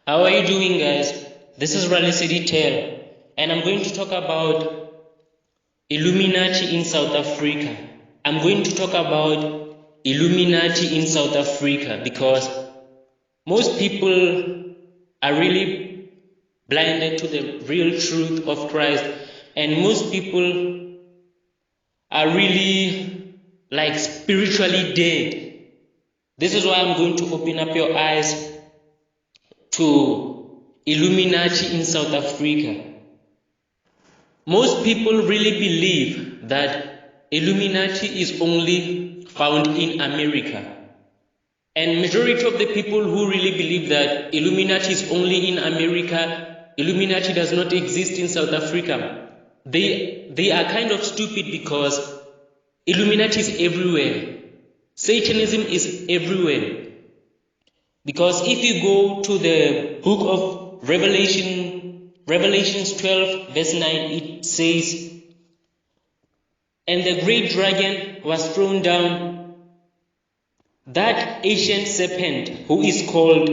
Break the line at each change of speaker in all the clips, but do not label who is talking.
How are you doing, guys? This is Ralesedi Tell, and I'm going to talk about Illuminati in South Africa. I'm going to talk about Illuminati in South Africa because most people are really blinded to the real truth of Christ, and most people are really spiritually dead. This is why I'm going to open up your eyes to Illuminati in South Africa. Most people really believe that Illuminati is only found in America. And majority of the people who really believe that Illuminati is only in America, Illuminati does not exist in South Africa, they are kind of stupid because Illuminati is everywhere. Satanism is everywhere. Because if you go to the book of Revelations 12 verse 9, it says, "And the great dragon was thrown down, that ancient serpent who is called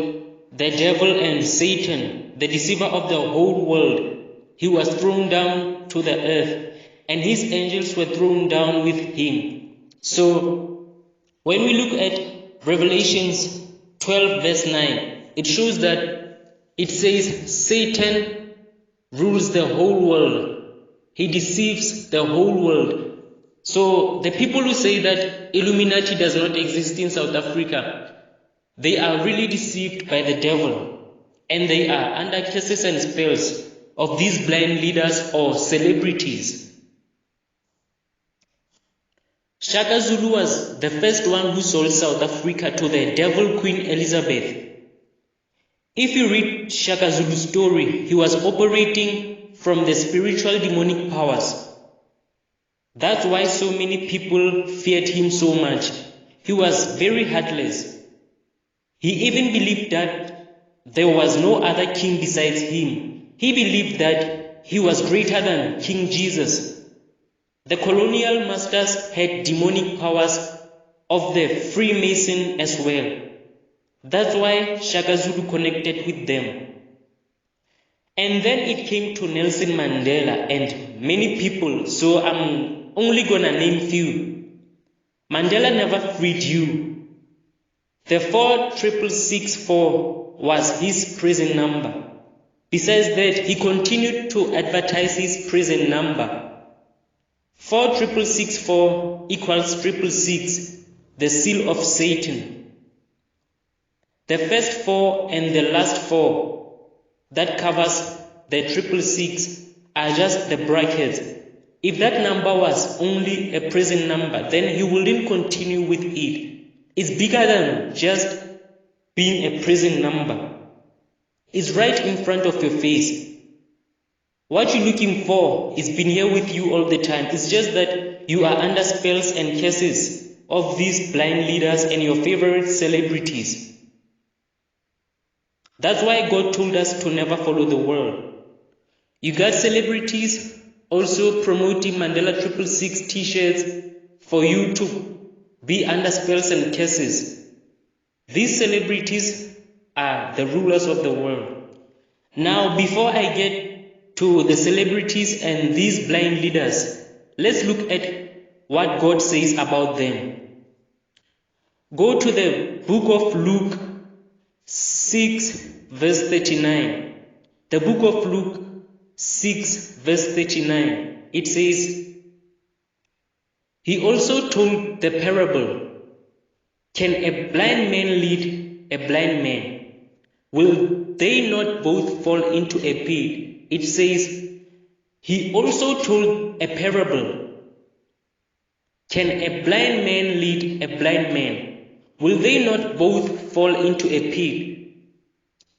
the devil and Satan, the deceiver of the whole world. He was thrown down to the earth, and his angels were thrown down with him." So when we look at Revelations 12 verse 9, it shows that it says Satan rules the whole world. He deceives the whole world. So the people who say that Illuminati does not exist in South Africa, they are really deceived by the devil, and they are under curses and spells of these blind leaders or celebrities. Shaka Zulu was the first one who sold South Africa to the devil Queen Elizabeth. If you read Shaka Zulu's story, he was operating from the spiritual demonic powers. That's why so many people feared him so much. He was very heartless. He even believed that there was no other king besides him. He believed that he was greater than King Jesus. The colonial masters had demonic powers of the Freemason as well. That's why Shaka Zulu connected with them. And then it came to Nelson Mandela and many people, so I'm only gonna name few. Mandela never freed you. The 46664 was his prison number. Besides that, he continued to advertise his prison number. 46664 equals 666, the seal of Satan. The first 4 and the last 4 that covers the 666 are just the brackets. If that number was only a prison number, then he wouldn't continue with it. It's bigger than just being a prison number. It's right in front of your face. What you're looking for is been here with you all the time. It's just that you are under spells and curses of these blind leaders and your favorite celebrities. That's why God told us to never follow the world. You got celebrities also promoting Mandela 666 t-shirts for you to be under spells and curses. These celebrities are the rulers of the world. Now, before I get to the celebrities and these blind leaders, let's look at what God says about them. Go to the book of Luke 6 verse 39. The book of Luke 6 verse 39. It says, "He also told the parable, can a blind man lead a blind man? Will they not both fall into a pit?" It says, "He also told a parable. Can a blind man lead a blind man? Will they not both fall into a pit?"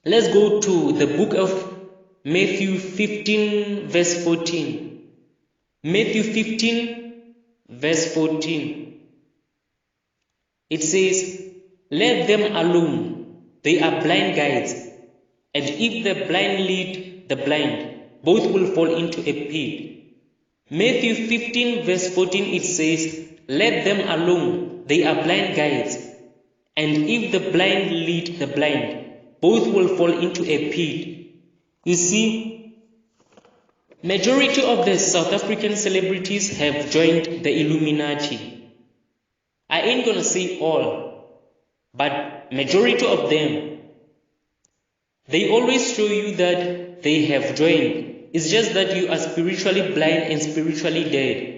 Let's go to the book of Matthew 15 verse 14. Matthew 15 verse 14. It says, "Let them alone. They are blind guides. And if the blind lead the blind, both will fall into a pit." Matthew 15 verse 14, it says, "Let them alone. They are blind guides. And if the blind lead the blind, both will fall into a pit. You see, majority of the South African celebrities have joined the Illuminati. I ain't gonna say all, but majority of them, they always show you that they have joined. It's just that you are spiritually blind and spiritually dead.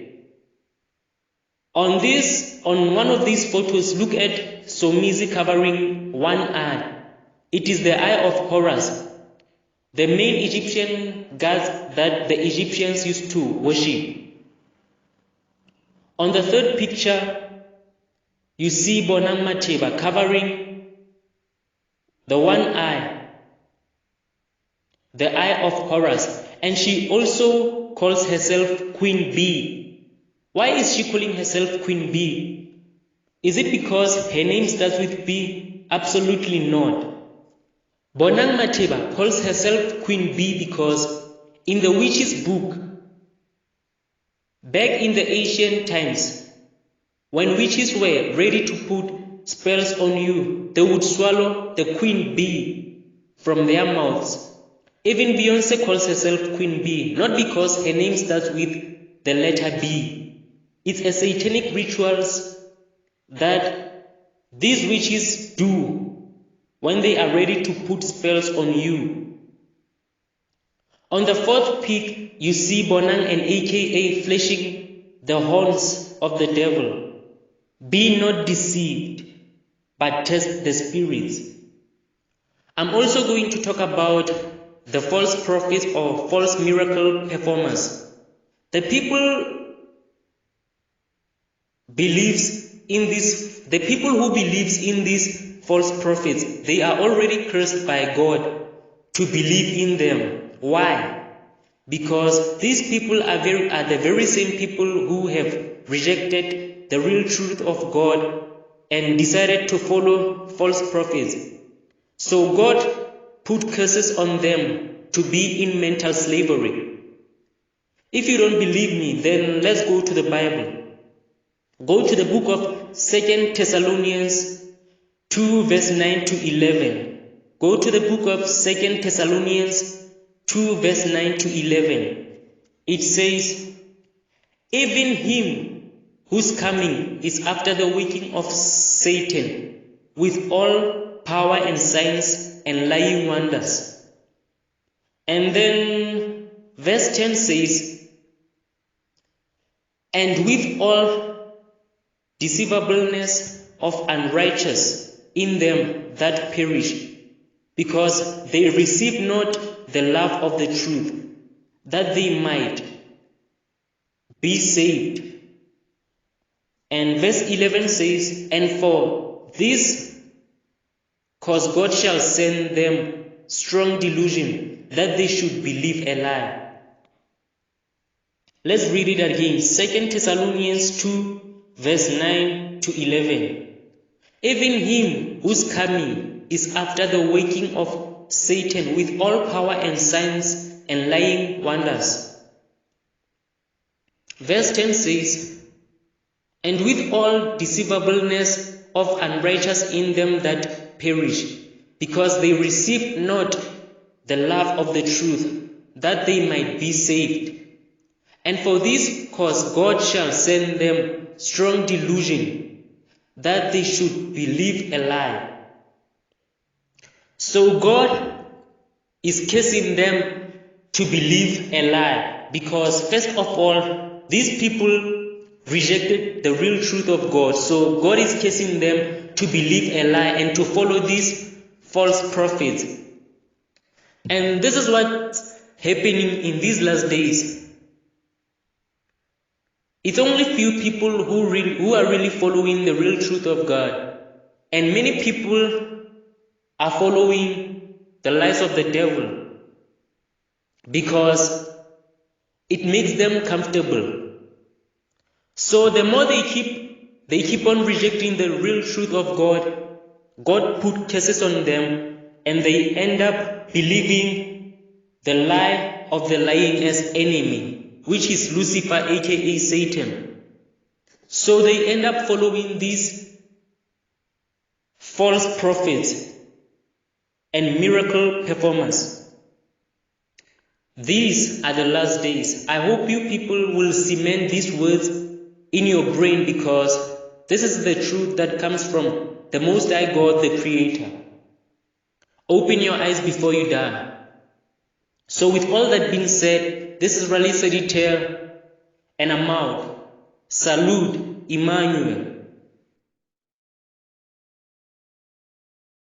On one of these photos, look at Somizi covering one eye. It is the eye of Horus, the main Egyptian god that the Egyptians used to worship. On the third picture, you see Bonang Matheba covering the one eye, the eye of Horus, and she also calls herself Queen Bee. Why is she calling herself Queen Bee? Is it because her name starts with B? Absolutely not. Bonang Matheba calls herself Queen Bee because in the witch's book, back in the ancient times, when witches were ready to put spells on you, they would swallow the queen bee from their mouths. Even Beyonce calls herself Queen Bee, not because her name starts with the letter B. It's a satanic rituals that these witches do when they are ready to put spells on you. On the fourth pic, you see Bonang and AKA flashing the horns of the devil. Be not deceived, but test the spirits. I'm also going to talk about the false prophets or false miracle performers. The people who believes in these false prophets, they are already cursed by God to believe in them. Why? Because these people are the very same people who have rejected the real truth of God and decided to follow false prophets. So God put curses on them to be in mental slavery. If you don't believe me, then let's go to the Bible. Go to the book of 2 Thessalonians 2 verse 9 to 11. Go to the book of 2 Thessalonians 2 verse 9 to 11. It says, even him whose coming is after the working of Satan with all power and signs and lying wonders. And then verse 10 says, and with all deceivableness of unrighteous in them that perish, because they receive not the love of the truth, that they might be saved. And verse 11 says, and for this cause God shall send them strong delusion, that they should believe a lie. Let's read it again. 2 Thessalonians 2 verse 9 to 11. Even him whose coming is after the working of Satan with all power and signs and lying wonders. Verse 10 says, and with all deceivableness of unrighteous in them that perish, because they received not the love of the truth, that they might be saved. And for this cause God shall send them strong delusion, that they should believe a lie. So God is cursing them to believe a lie, because first of all, these people rejected the real truth of God. So God is cursing them to believe a lie and to follow these false prophets. And this is what's happening in these last days. It's only few people who are really following the real truth of God. And many people are following the lies of the devil because it makes them comfortable. So the more they keep on rejecting the real truth of God, God put curses on them and they end up believing the lie of the lying as enemy, which is Lucifer, aka Satan. So they end up following these false prophets. and miracle performers. These are the last days. I hope you people will cement these words in your brain, because this is the truth that comes from the Most High God, the Creator. Open your eyes before you die. So with all that being said, this is Ralesedi, and I'm out. Salute, Emmanuel.